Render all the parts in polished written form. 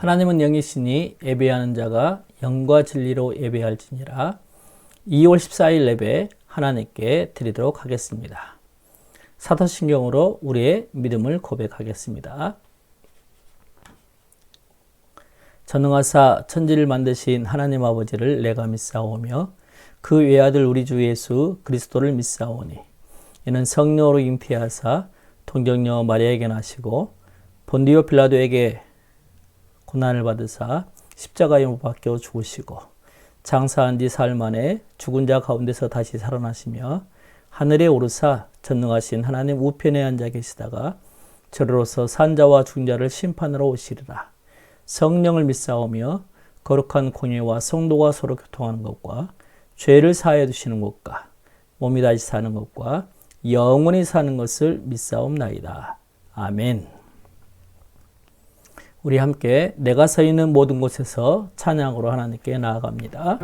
하나님은 영이시니 예배하는 자가 영과 진리로 예배할지니라. 2월 14일 예배 하나님께 드리도록 하겠습니다. 사도신경으로 우리의 믿음을 고백하겠습니다. 전능하사 천지를 만드신 하나님 아버지를 내가 믿사오며 그 외아들 우리 주 예수 그리스도를 믿사오니 이는 성령으로 잉태하사 동정녀 마리아에게 나시고 본디오 빌라도에게 고난을 받으사 십자가에 못 박혀 죽으시고 장사한 뒤 사흘 만에 죽은 자 가운데서 다시 살아나시며 하늘에 오르사 전능하신 하나님 우편에 앉아 계시다가 저로서 산자와 죽은 자를 심판하러 오시리라. 성령을 믿사오며 거룩한 공예와 성도가 서로 교통하는 것과 죄를 사하여 두시는 것과 몸이 다시 사는 것과 영원히 사는 것을 믿사옵나이다. 아멘. 우리 함께 내가 서 있는 모든 곳에서 찬양으로 하나님께 나아갑니다.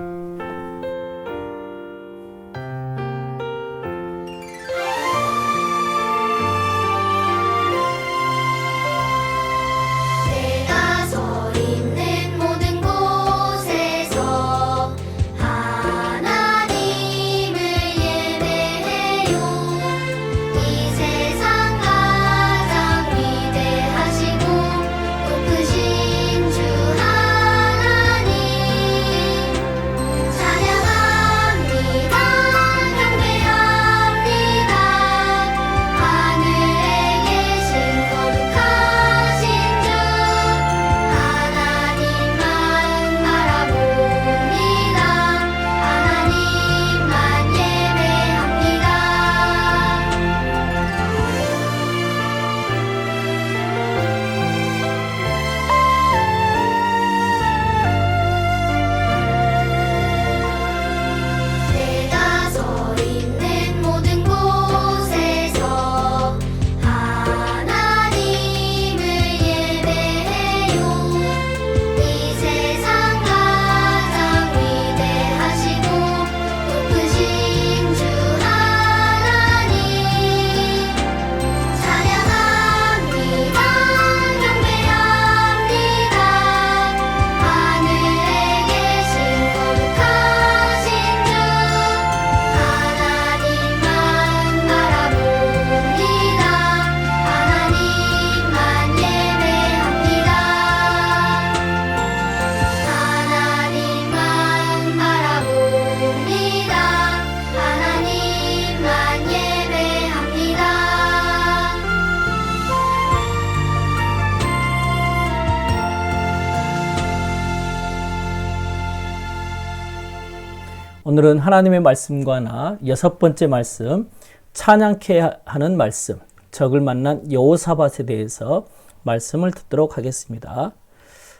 오늘은 하나님의 말씀과 나 6번째 말씀, 찬양케 하는 말씀, 적을 만난 여호사밧에 대해서 말씀을 듣도록 하겠습니다.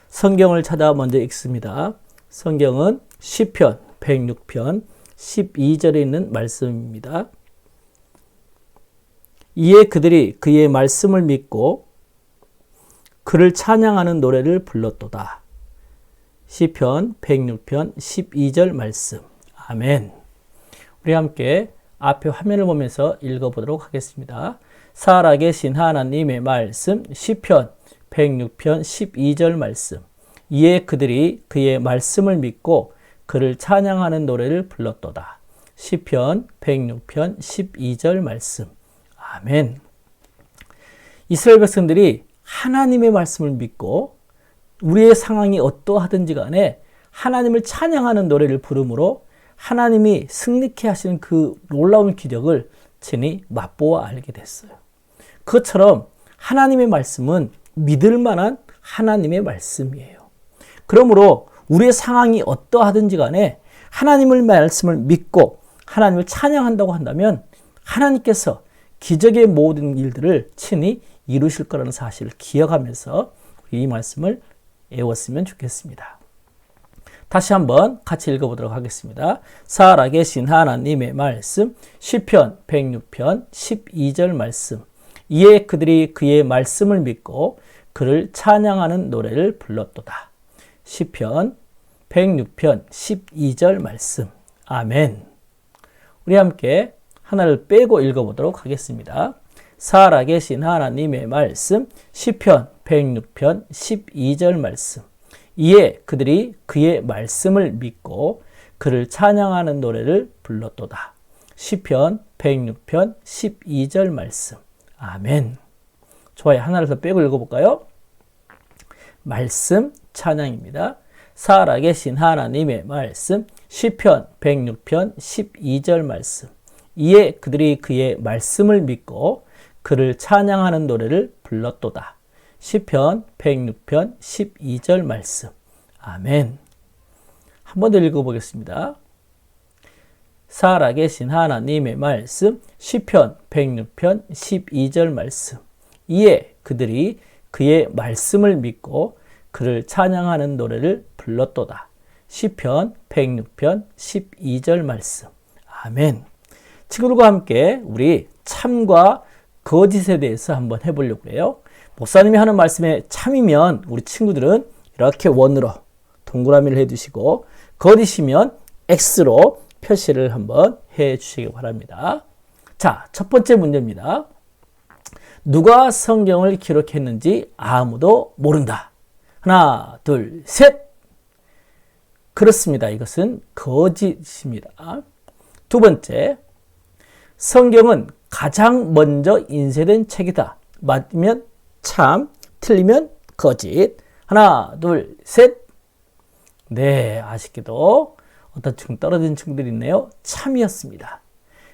성경을 찾아 먼저 읽습니다. 성경은 시편 106편 12절에 있는 말씀입니다. 이에 그들이 그의 말씀을 믿고 그를 찬양하는 노래를 불렀도다. 시편 106편 12절 말씀. 아멘. 우리 함께 앞에 화면을 보면서 읽어보도록 하겠습니다. 살아계신 하나님의 말씀, 시편 106편 12절 말씀. 이에 그들이 그의 말씀을 믿고 그를 찬양하는 노래를 불렀도다. 시편 106편 12절 말씀. 아멘. 이스라엘 백성들이 하나님의 말씀을 믿고 우리의 상황이 어떠하든지 간에 하나님을 찬양하는 노래를 부름으로 하나님이 승리케 하시는 그 놀라운 기적을 친히 맛보아 알게 됐어요. 그것처럼 하나님의 말씀은 믿을 만한 하나님의 말씀이에요. 그러므로 우리의 상황이 어떠하든지 간에 하나님의 말씀을 믿고 하나님을 찬양한다고 한다면 하나님께서 기적의 모든 일들을 친히 이루실 거라는 사실을 기억하면서 이 말씀을 외웠으면 좋겠습니다. 다시 한번 같이 읽어보도록 하겠습니다. 살아계신 하나님의 말씀, 시편 106편 12절 말씀. 이에 그들이 그의 말씀을 믿고 그를 찬양하는 노래를 불렀도다. 시편 106편 12절 말씀. 아멘. 우리 함께 하나를 빼고 읽어보도록 하겠습니다. 살아계신 하나님의 말씀, 시편 106편 12절 말씀. 이에 그들이 그의 말씀을 믿고 그를 찬양하는 노래를 불렀도다. 시편 106편 12절 말씀. 아멘. 좋아요. 하나를 더 빼고 읽어볼까요? 말씀 찬양입니다. 살아계신 하나님의 말씀. 시편 106편 12절 말씀. 이에 그들이 그의 말씀을 믿고 그를 찬양하는 노래를 불렀도다. 시편 106편 12절 말씀. 아멘. 한 번 더 읽어보겠습니다. 살아계신 하나님의 말씀. 시편 106편 12절 말씀. 이에 그들이 그의 말씀을 믿고 그를 찬양하는 노래를 불렀도다. 시편 106편 12절 말씀. 아멘. 친구들과 함께 우리 참과 거짓에 대해서 한번 해보려고 해요. 목사님이 하는 말씀에 참이면 우리 친구들은 이렇게 원으로 동그라미를 해주시고, 거짓이면 X로 표시를 한번 해주시기 바랍니다. 자, 첫 번째 문제입니다. 누가 성경을 기록했는지 아무도 모른다. 하나, 둘, 셋. 그렇습니다. 이것은 거짓입니다. 두 번째, 성경은 가장 먼저 인쇄된 책이다. 맞으면 참, 틀리면 거짓. 하나, 둘, 셋. 네, 아쉽게도 어떤 떨어진 친구들이 있네요. 참이었습니다.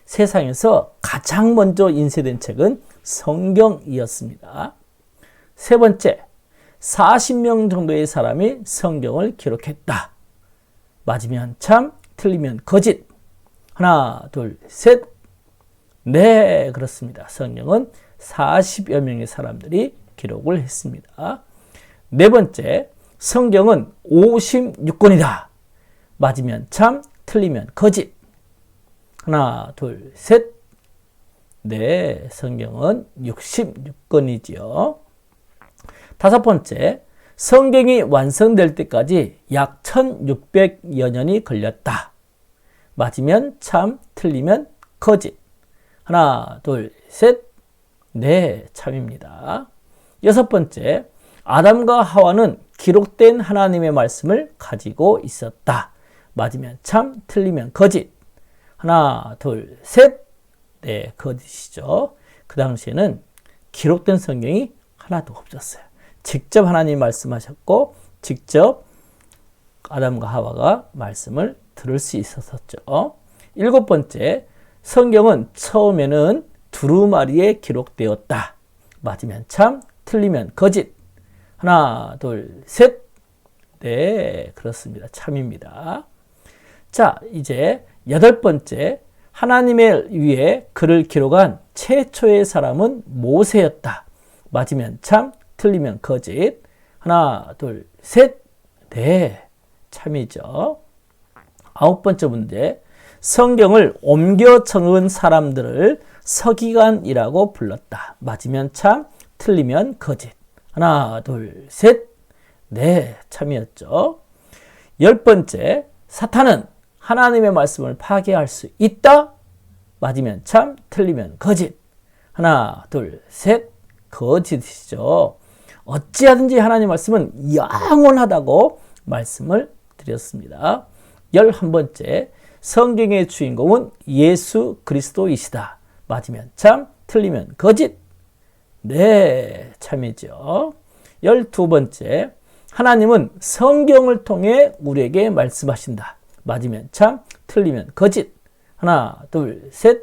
세상에서 가장 먼저 인쇄된 책은 성경이었습니다. 세 번째, 40명 정도의 사람이 성경을 기록했다. 맞으면 참, 틀리면 거짓. 하나, 둘, 셋. 네, 그렇습니다. 성경은 40여 명의 사람들이 기록을 했습니다. 네 번째, 성경은 56권이다. 맞으면 참, 틀리면 거짓. 하나, 둘, 셋. 네, 성경은 66권이지요. 다섯 번째, 성경이 완성될 때까지 약 1600여 년이 걸렸다. 맞으면 참, 틀리면 거짓. 하나, 둘, 셋. 네, 참입니다. 여섯 번째, 아담과 하와는 기록된 하나님의 말씀을 가지고 있었다. 맞으면 참, 틀리면 거짓. 하나, 둘, 셋. 네, 거짓이죠. 그 당시에는 기록된 성경이 하나도 없었어요. 직접 하나님 말씀하셨고, 직접 아담과 하와가 말씀을 들을 수 있었죠. 일곱 번째, 성경은 처음에는 두루마리에 기록되었다. 맞으면 참, 틀리면 거짓. 하나, 둘, 셋. 네, 그렇습니다. 참입니다. 자, 이제 여덟 번째, 하나님의 위에 글을 기록한 최초의 사람은 모세였다. 맞으면 참, 틀리면 거짓. 하나, 둘, 셋. 네, 참이죠. 아홉 번째 문제, 성경을 옮겨 적은 사람들을 서기관이라고 불렀다. 맞으면 참, 틀리면 거짓. 하나, 둘, 셋. 네, 참이었죠. 열 번째, 사탄은 하나님의 말씀을 파괴할 수 있다. 맞으면 참, 틀리면 거짓. 하나, 둘, 셋. 거짓이죠. 어찌하든지 하나님의 말씀은 영원하다고 말씀을 드렸습니다. 11번째, 성경의 주인공은 예수 그리스도이시다. 맞으면 참, 틀리면 거짓. 네, 참이죠. 12번째, 하나님은 성경을 통해 우리에게 말씀하신다. 맞으면 참, 틀리면 거짓. 하나, 둘, 셋.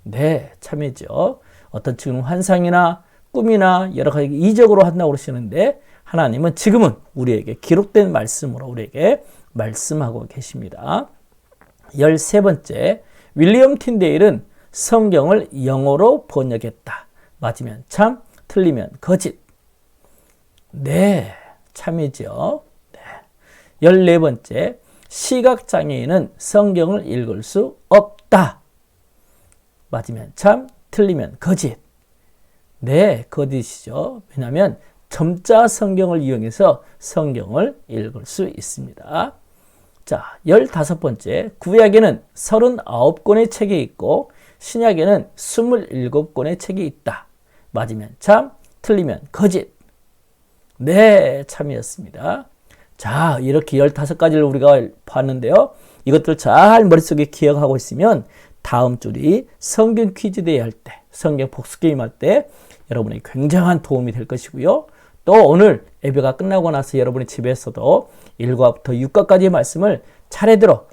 네, 참이죠. 어떤 친구는 환상이나 꿈이나 여러 가지 이적으로 한다고 그러시는데, 하나님은 지금은 우리에게 기록된 말씀으로 우리에게 말씀하고 계십니다. 13번째, 윌리엄 틴데일은 성경을 영어로 번역했다. 맞으면 참, 틀리면 거짓. 네, 참이죠. 네. 14번째, 시각장애인은 성경을 읽을 수 없다. 맞으면 참, 틀리면 거짓. 네, 거짓이죠. 왜냐하면 점자 성경을 이용해서 성경을 읽을 수 있습니다. 자, 15번째, 구약에는 39권의 책이 있고 신약에는 27권의 책이 있다. 맞으면 참, 틀리면 거짓. 네, 참이었습니다. 자, 이렇게 15가지를 우리가 봤는데요. 이것들 잘 머릿속에 기억하고 있으면 다음 주리 성경 퀴즈 대회 할 때, 성경 복습 게임 할 때 여러분이 굉장한 도움이 될 것이고요. 또 오늘 예배가 끝나고 나서 여러분이 집에서도 1과부터 6과까지의 말씀을 차례대로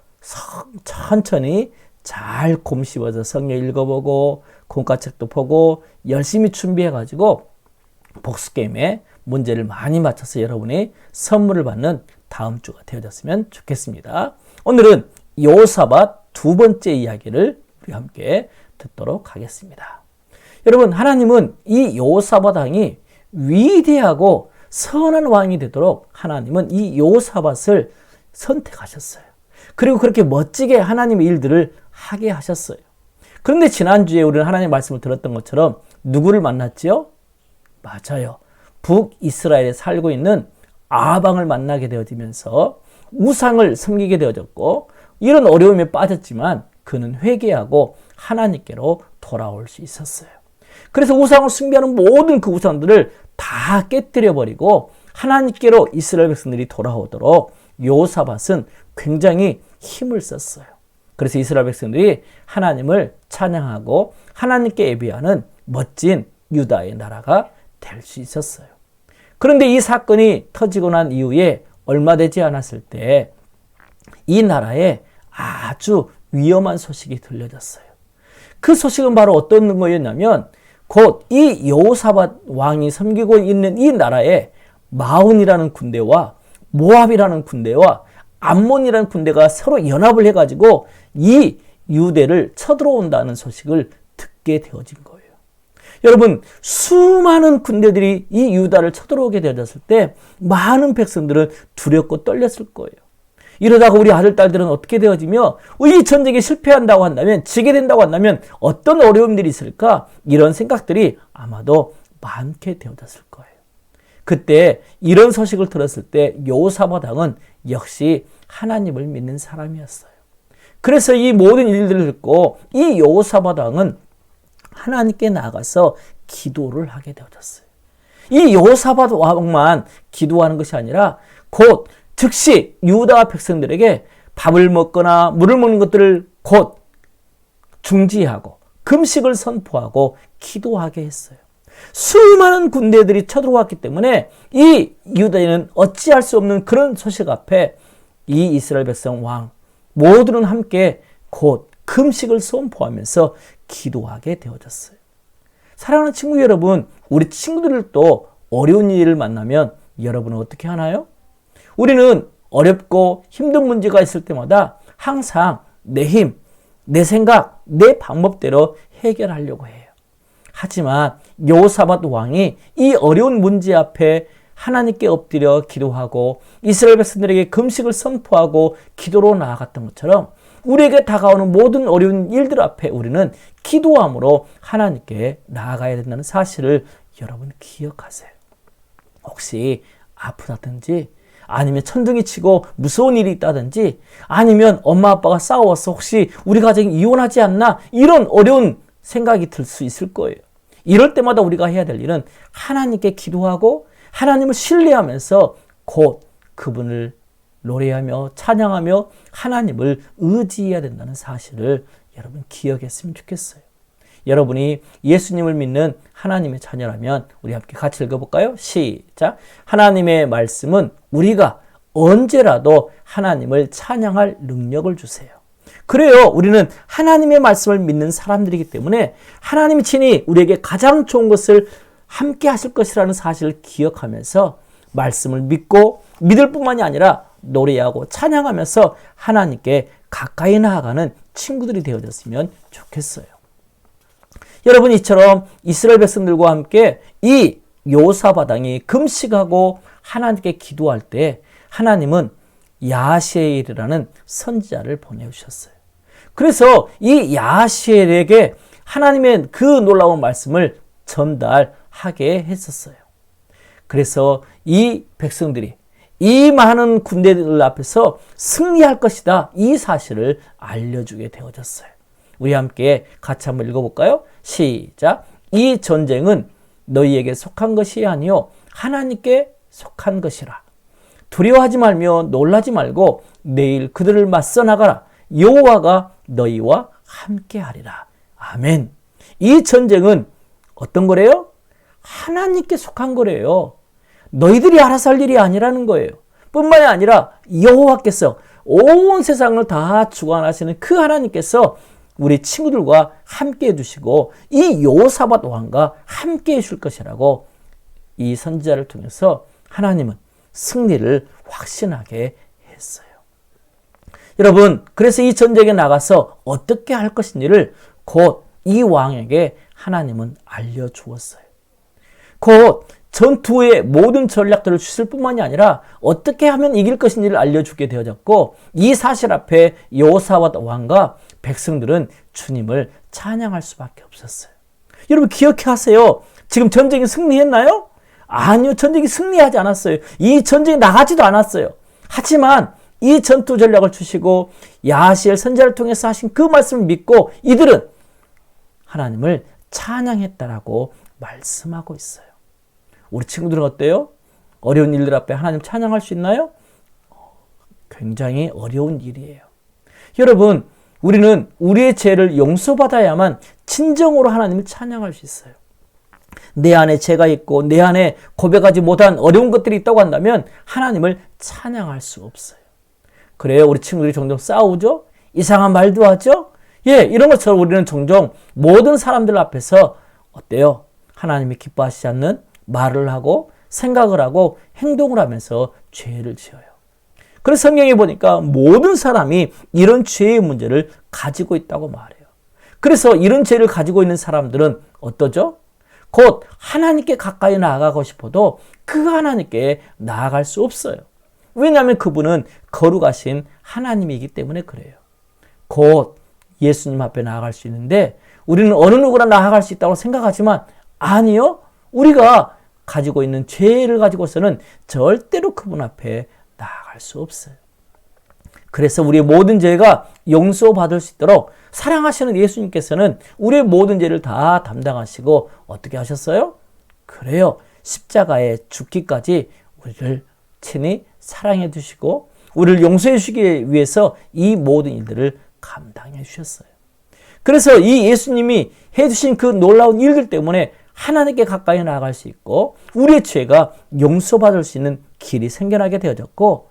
천천히 잘 곰씹어서 성경 읽어보고 공과책도 보고 열심히 준비해가지고 복습게임에 문제를 많이 맞춰서 여러분이 선물을 받는 다음 주가 되어졌으면 좋겠습니다. 오늘은 여호사밧 두 번째 이야기를 우리 함께 듣도록 하겠습니다. 여러분, 하나님은 이 여호사밧 왕이 위대하고 선한 왕이 되도록 하나님은 이 여호사밧을 선택하셨어요. 그리고 그렇게 멋지게 하나님의 일들을 하게 하셨어요. 그런데 지난주에 우리는 하나님의 말씀을 들었던 것처럼 누구를 만났지요? 맞아요. 북이스라엘에 살고 있는 아방을 만나게 되어지면서 우상을 섬기게 되어졌고 이런 어려움에 빠졌지만 그는 회개하고 하나님께로 돌아올 수 있었어요. 그래서 우상을 숭배하는 모든 그 우상들을 다 깨뜨려버리고 하나님께로 이스라엘 백성들이 돌아오도록 여호사밧은 굉장히 힘을 썼어요. 그래서 이스라엘 백성들이 하나님을 찬양하고 하나님께 예배하는 멋진 유다의 나라가 될 수 있었어요. 그런데 이 사건이 터지고 난 이후에 얼마 되지 않았을 때 이 나라에 아주 위험한 소식이 들려졌어요. 그 소식은 바로 어떤 거였냐면 곧 이 여호사밧 왕이 섬기고 있는 이 나라에 마온이라는 군대와 모압이라는 군대와 암몬이라는 군대가 서로 연합을 해가지고 이 유대를 쳐들어온다는 소식을 듣게 되어진 거예요. 여러분, 수많은 군대들이 이 유다를 쳐들어오게 되어졌을 때 많은 백성들은 두렵고 떨렸을 거예요. 이러다가 우리 아들, 딸들은 어떻게 되어지며 이 전쟁에 실패한다고 한다면, 지게 된다고 한다면 어떤 어려움들이 있을까? 이런 생각들이 아마도 많게 되어졌을 거예요. 그때 이런 소식을 들었을 때 여호사밧 왕은 역시 하나님을 믿는 사람이었어요. 그래서 이 모든 일들을 듣고 이 여호사밧 왕은 하나님께 나아가서 기도를 하게 되어졌어요. 이 여호사밧 왕만 기도하는 것이 아니라 곧 즉시 유다 백성들에게 밥을 먹거나 물을 먹는 것들을 곧 중지하고 금식을 선포하고 기도하게 했어요. 수많은 군대들이 쳐들어왔기 때문에 이 유다인은 어찌할 수 없는 그런 소식 앞에 이 이스라엘 백성 왕 모두는 함께 곧 금식을 선포하면서 기도하게 되어졌어요. 사랑하는 친구 여러분, 우리 친구들도 어려운 일을 만나면 여러분은 어떻게 하나요? 우리는 어렵고 힘든 문제가 있을 때마다 항상 내 힘, 내 생각, 내 방법대로 해결하려고 해요. 하지만 여호사밧 왕이 이 어려운 문제 앞에 하나님께 엎드려 기도하고 이스라엘 백성들에게 금식을 선포하고 기도로 나아갔던 것처럼 우리에게 다가오는 모든 어려운 일들 앞에 우리는 기도함으로 하나님께 나아가야 된다는 사실을 여러분 기억하세요. 혹시 아프다든지 아니면 천둥이 치고 무서운 일이 있다든지 아니면 엄마 아빠가 싸워서 혹시 우리 가정이 이혼하지 않나 이런 어려운 생각이 들 수 있을 거예요. 이럴 때마다 우리가 해야 될 일은 하나님께 기도하고 하나님을 신뢰하면서 곧 그분을 노래하며 찬양하며 하나님을 의지해야 된다는 사실을 여러분 기억했으면 좋겠어요. 여러분이 예수님을 믿는 하나님의 자녀라면 우리 함께 같이 읽어볼까요? 시작. 하나님의 말씀은 우리가 언제라도 하나님을 찬양할 능력을 주세요. 그래요. 우리는 하나님의 말씀을 믿는 사람들이기 때문에 하나님이 친히 우리에게 가장 좋은 것을 함께 하실 것이라는 사실을 기억하면서 말씀을 믿고 믿을 뿐만이 아니라 노래하고 찬양하면서 하나님께 가까이 나아가는 친구들이 되어졌으면 좋겠어요. 여러분, 이처럼 이스라엘 백성들과 함께 이 여호사밧 왕이 금식하고 하나님께 기도할 때 하나님은 야하시엘이라는 선지자를 보내주셨어요. 그래서 이 야하시엘에게 하나님의 그 놀라운 말씀을 전달하게 했었어요. 그래서 이 백성들이 이 많은 군대들 앞에서 승리할 것이다, 이 사실을 알려주게 되어졌어요. 우리 함께 같이 한번 읽어볼까요? 시작. 이 전쟁은 너희에게 속한 것이 아니요 하나님께 속한 것이라. 두려워하지 말며 놀라지 말고 내일 그들을 맞서 나가라. 여호와가 너희와 함께하리라. 아멘. 이 전쟁은 어떤 거래요? 하나님께 속한 거래요. 너희들이 알아서 할 일이 아니라는 거예요. 뿐만이 아니라 여호와께서 온 세상을 다 주관하시는 그 하나님께서 우리 친구들과 함께 해주시고 이 여호사밧 왕과 함께 해줄 것이라고 이 선지자를 통해서 하나님은 승리를 확신하게 했어요. 여러분, 그래서 이 전쟁에 나가서 어떻게 할 것인지를 곧 이 왕에게 하나님은 알려주었어요. 곧 전투의 모든 전략들을 주실 뿐만이 아니라 어떻게 하면 이길 것인지를 알려주게 되어졌고, 이 사실 앞에 여호사밧 왕과 백성들은 주님을 찬양할 수밖에 없었어요. 여러분 기억하세요. 지금 전쟁이 승리했나요? 아니요. 전쟁이 승리하지 않았어요. 이 전쟁에 나가지도 않았어요. 하지만 이 전투 전략을 주시고 야하시엘 선지자를 통해서 하신 그 말씀을 믿고 이들은 하나님을 찬양했다라고 말씀하고 있어요. 우리 친구들은 어때요? 어려운 일들 앞에 하나님 찬양할 수 있나요? 굉장히 어려운 일이에요. 여러분, 우리는 우리의 죄를 용서받아야만 진정으로 하나님을 찬양할 수 있어요. 내 안에 죄가 있고 내 안에 고백하지 못한 어려운 것들이 있다고 한다면 하나님을 찬양할 수 없어요. 그래요. 우리 친구들이 종종 싸우죠? 이상한 말도 하죠? 이런 것처럼 우리는 종종 모든 사람들 앞에서 어때요? 하나님이 기뻐하시지 않는 말을 하고 생각을 하고 행동을 하면서 죄를 지어요. 그래서 성경에 보니까 모든 사람이 이런 죄의 문제를 가지고 있다고 말해요. 그래서 이런 죄를 가지고 있는 사람들은 어떠죠? 곧 하나님께 가까이 나아가고 싶어도 그 하나님께 나아갈 수 없어요. 왜냐하면 그분은 거룩하신 하나님이기 때문에 그래요. 곧 예수님 앞에 나아갈 수 있는데 우리는 어느 누구나 나아갈 수 있다고 생각하지만 아니요. 우리가 가지고 있는 죄를 가지고서는 절대로 그분 앞에 나아갈 수 없어요. 그래서 우리의 모든 죄가 용서받을 수 있도록 사랑하시는 예수님께서는 우리의 모든 죄를 다 담당하시고 어떻게 하셨어요? 그래요. 십자가에 죽기까지 우리를 친히 사랑해 주시고 우리를 용서해 주시기 위해서 이 모든 일들을 감당해 주셨어요. 그래서 이 예수님이 해주신 그 놀라운 일들 때문에 하나님께 가까이 나아갈 수 있고 우리의 죄가 용서받을 수 있는 길이 생겨나게 되어졌고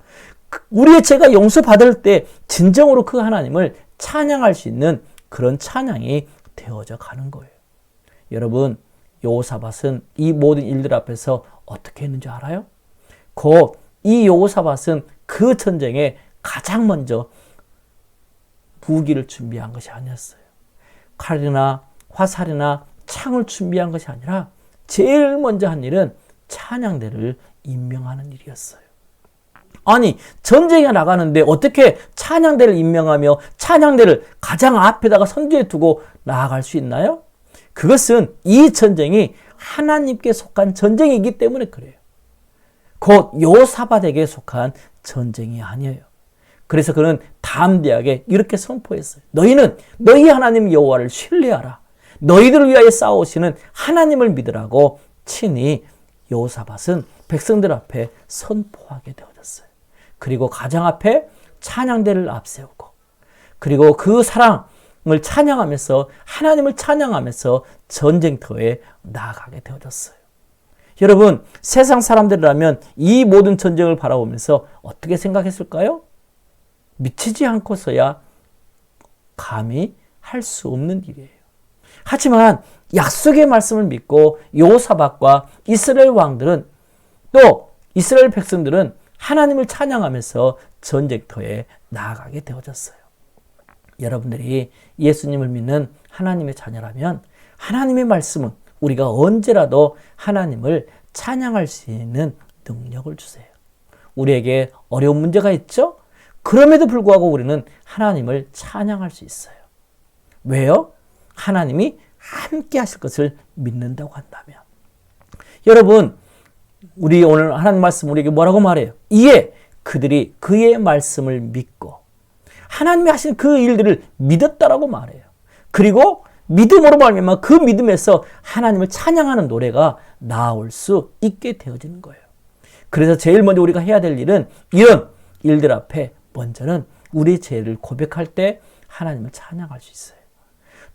우리의 죄가 용서받을 때 진정으로 그 하나님을 찬양할 수 있는 그런 찬양이 되어져 가는 거예요. 여러분, 여호사밧은 이 모든 일들 앞에서 어떻게 했는지 알아요? 곧 이 여호사밧은 그 전쟁에 가장 먼저 무기를 준비한 것이 아니었어요. 칼이나 화살이나 창을 준비한 것이 아니라 제일 먼저 한 일은 찬양대를 임명하는 일이었어요. 아니, 전쟁에 나가는데 어떻게 찬양대를 임명하며 찬양대를 가장 앞에다가 선두에 두고 나아갈 수 있나요? 그것은 이 전쟁이 하나님께 속한 전쟁이기 때문에 그래요. 곧 여호사밧에게 속한 전쟁이 아니에요. 그래서 그는 담대하게 이렇게 선포했어요. 너희는 너희 하나님 여호와를 신뢰하라. 너희들을 위하여 싸우시는 하나님을 믿으라고 친히 여호사밧은 백성들 앞에 선포하게 되어졌어요. 그리고 가장 앞에 찬양대를 앞세우고 그리고 그 사랑을 찬양하면서 하나님을 찬양하면서 전쟁터에 나아가게 되어졌어요. 여러분, 세상 사람들이라면 이 모든 전쟁을 바라보면서 어떻게 생각했을까요? 미치지 않고서야 감히 할 수 없는 일이에요. 하지만 약속의 말씀을 믿고 여호사밧과 이스라엘 왕들은 또 이스라엘 백성들은 하나님을 찬양하면서 전쟁터에 나아가게 되어졌어요. 여러분들이 예수님을 믿는 하나님의 자녀라면 하나님의 말씀은 우리가 언제라도 하나님을 찬양할 수 있는 능력을 주세요. 우리에게 어려운 문제가 있죠? 그럼에도 불구하고 우리는 하나님을 찬양할 수 있어요. 왜요? 하나님이 함께 하실 것을 믿는다고 한다면. 여러분, 우리 오늘 하나님 말씀 우리에게 뭐라고 말해요? 이에 그들이 그의 말씀을 믿고 하나님이 하신 그 일들을 믿었다라고 말해요. 그리고 믿음으로 말미암아 그 믿음에서 하나님을 찬양하는 노래가 나올 수 있게 되어지는 거예요. 그래서 제일 먼저 우리가 해야 될 일은 이런 일들 앞에 먼저는 우리의 죄를 고백할 때 하나님을 찬양할 수 있어요.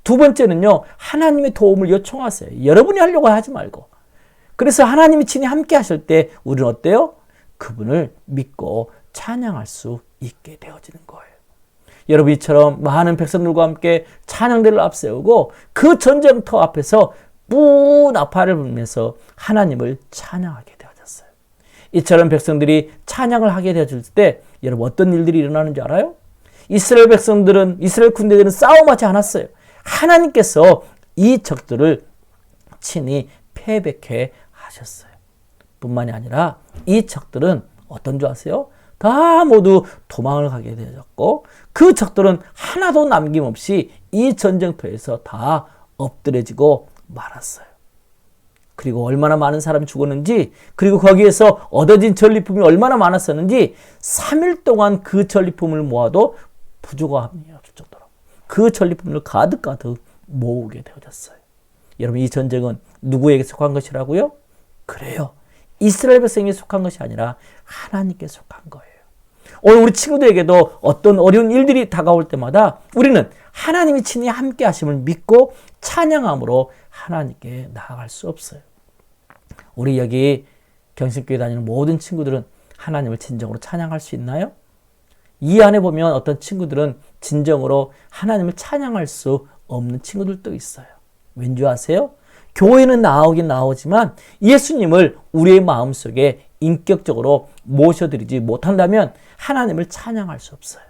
두 번째는요, 하나님의 도움을 요청하세요. 여러분이 하려고 하지 말고. 그래서 하나님이 친히 함께 하실 때 우리는 어때요? 그분을 믿고 찬양할 수 있게 되어지는 거예요. 여러분 이처럼 많은 백성들과 함께 찬양대를 앞세우고 그 전쟁터 앞에서 나팔을 불면서 하나님을 찬양하게 되어졌어요. 이처럼 백성들이 찬양을 하게 되어질 때 여러분 어떤 일들이 일어나는 줄 알아요? 이스라엘 백성들은, 이스라엘 군대들은 싸움하지 않았어요. 하나님께서 이 적들을 친히 패배케 하셨어요. 뿐만이 아니라 이 적들은 어떤 줄 아세요? 다 모두 도망을 가게 되었고 그 적들은 하나도 남김없이 이 전쟁터에서 다 엎드려지고 말았어요. 그리고 얼마나 많은 사람이 죽었는지, 그리고 거기에서 얻어진 전리품이 얼마나 많았었는지 3일 동안 그 전리품을 모아도 부족함이 없을 정도로 그 전리품을 가득가득 모으게 되어졌어요. 여러분 이 전쟁은 누구에게 속한 것이라고요? 그래요. 이스라엘 백성에게 속한 것이 아니라 하나님께 속한 거예요. 오늘 우리 친구들에게도 어떤 어려운 일들이 다가올 때마다 우리는 하나님이 친히 함께 하심을 믿고 찬양함으로 하나님께 나아갈 수 없어요. 우리 여기 경신교회 다니는 모든 친구들은 하나님을 진정으로 찬양할 수 있나요? 이 안에 보면 어떤 친구들은 진정으로 하나님을 찬양할 수 없는 친구들도 있어요. 왠지 아세요? 교회는 나오긴 나오지만 예수님을 우리의 마음속에 인격적으로 모셔드리지 못한다면 하나님을 찬양할 수 없어요.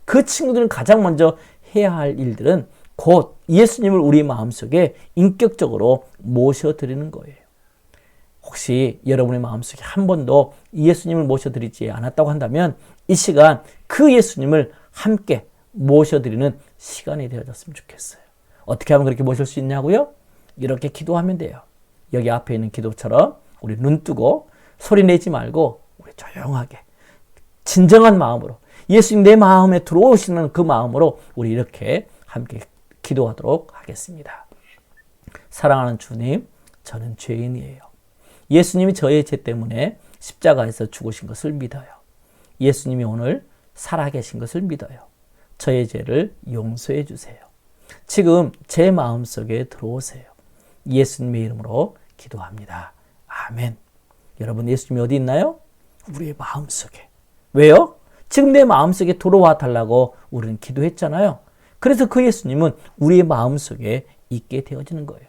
그 친구들은 가장 먼저 해야 할 일들은 곧 예수님을 우리 마음속에 인격적으로 모셔드리는 거예요. 혹시 여러분의 마음속에 한 번도 예수님을 모셔드리지 않았다고 한다면 이 시간 그 예수님을 함께 모셔드리는 시간이 되어졌으면 좋겠어요. 어떻게 하면 그렇게 모실 수 있냐고요? 이렇게 기도하면 돼요. 여기 앞에 있는 기도처럼 우리 눈 뜨고 소리 내지 말고 우리 조용하게 진정한 마음으로 예수님 내 마음에 들어오시는 그 마음으로 우리 이렇게 함께 기도하도록 하겠습니다. 사랑하는 주님, 저는 죄인이에요. 예수님이 저의 죄 때문에 십자가에서 죽으신 것을 믿어요. 예수님이 오늘 살아계신 것을 믿어요. 저의 죄를 용서해 주세요. 지금 제 마음속에 들어오세요. 예수님의 이름으로 기도합니다. 아멘. 여러분 예수님이 어디 있나요? 우리의 마음속에. 왜요? 지금 내 마음속에 들어와 달라고 우리는 기도했잖아요. 그래서 그 예수님은 우리의 마음속에 있게 되어지는 거예요.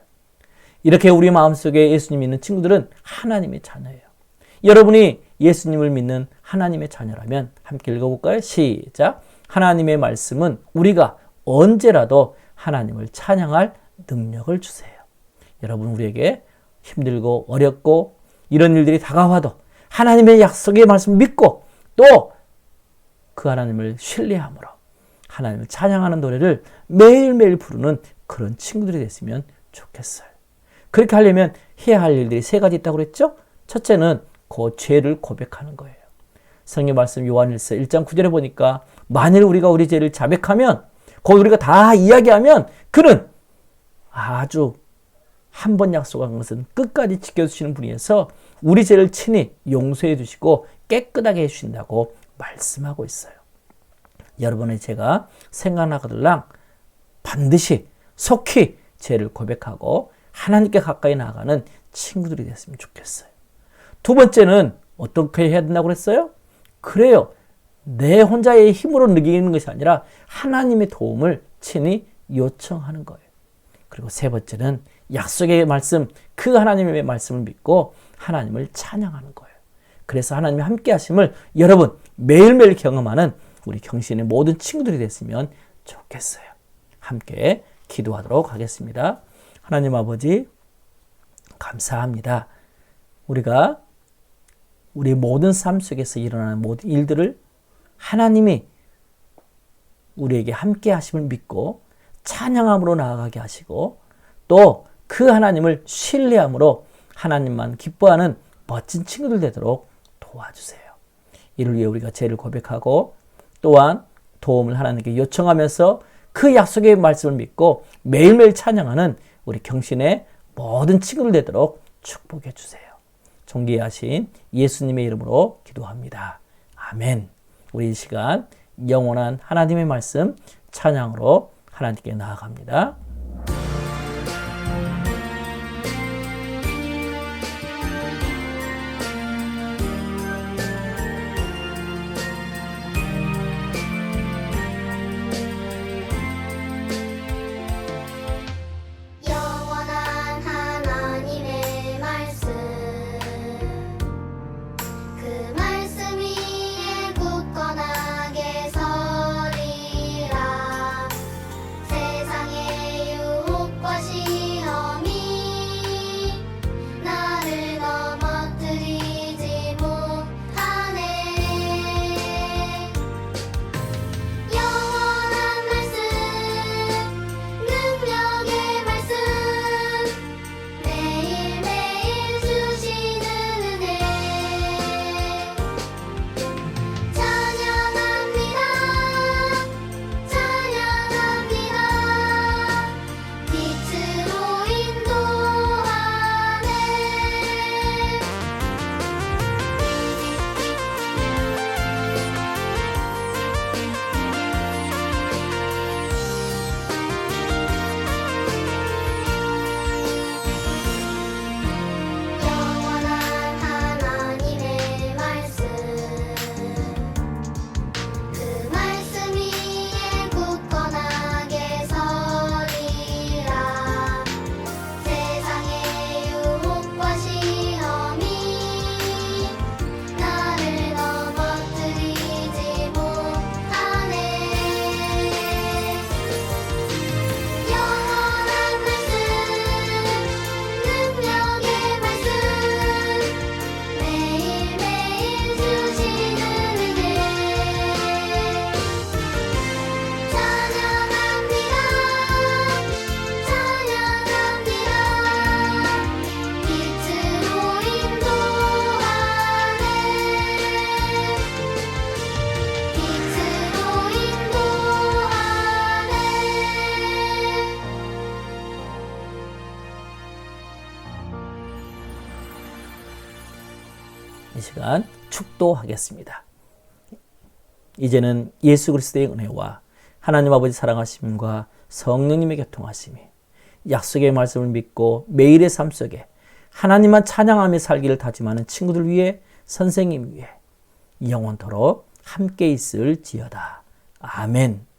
이렇게 우리 마음속에 예수님이 있는 친구들은 하나님의 자녀예요. 여러분이 예수님을 믿는 하나님의 자녀라면 함께 읽어볼까요? 시작. 하나님의 말씀은 우리가 언제라도 하나님을 찬양할 능력을 주세요. 여러분 우리에게 힘들고 어렵고 이런 일들이 다가와도 하나님의 약속의 말씀을 믿고 또 그 하나님을 신뢰함으로 하나님을 찬양하는 노래를 매일매일 부르는 그런 친구들이 됐으면 좋겠어요. 그렇게 하려면 해야 할 일들이 세 가지 있다고 그랬죠? 첫째는 그 죄를 고백하는 거예요. 성경 말씀 요한일서 1장 9절에 보니까 만일 우리가 우리 죄를 자백하면 곧 우리가 다 이야기하면 그는 아주 한 번 약속한 것은 끝까지 지켜주시는 분이어서 우리 죄를 친히 용서해 주시고 깨끗하게 해주신다고 말씀하고 있어요. 여러분의 죄가 생각나거들랑 반드시 속히 죄를 고백하고 하나님께 가까이 나아가는 친구들이 됐으면 좋겠어요. 두 번째는 어떻게 해야 된다고 그랬어요? 그래요. 내 혼자의 힘으로 느끼는 것이 아니라 하나님의 도움을 친히 요청하는 거예요. 그리고 세 번째는 약속의 말씀, 그 하나님의 말씀을 믿고 하나님을 찬양하는 거예요. 그래서 하나님이 함께 하심을 여러분 매일매일 경험하는 우리 경신의 모든 친구들이 됐으면 좋겠어요. 함께 기도하도록 하겠습니다. 하나님 아버지 감사합니다. 우리가 우리 모든 삶 속에서 일어나는 모든 일들을 하나님이 우리에게 함께 하심을 믿고 찬양함으로 나아가게 하시고 또 그 하나님을 신뢰함으로 하나님만 기뻐하는 멋진 친구들 되도록 도와주세요. 이를 위해 우리가 죄를 고백하고 또한 도움을 하나님께 요청하면서 그 약속의 말씀을 믿고 매일매일 찬양하는 우리 경신의 모든 친구들 되도록 축복해 주세요. 존귀하신 예수님의 이름으로 기도합니다. 아멘. 우리 이 시간 영원한 하나님의 말씀 찬양으로 하나님께 나아갑니다. 이 시간 축도하겠습니다. 이제는 예수 그리스도의 은혜와 하나님 아버지 사랑하심과 성령님의 교통하심이 약속의 말씀을 믿고 매일의 삶 속에 하나님만 찬양하며 살기를 다짐하는 친구들 위해, 선생님 위해 영원토록 함께 있을지어다. 아멘.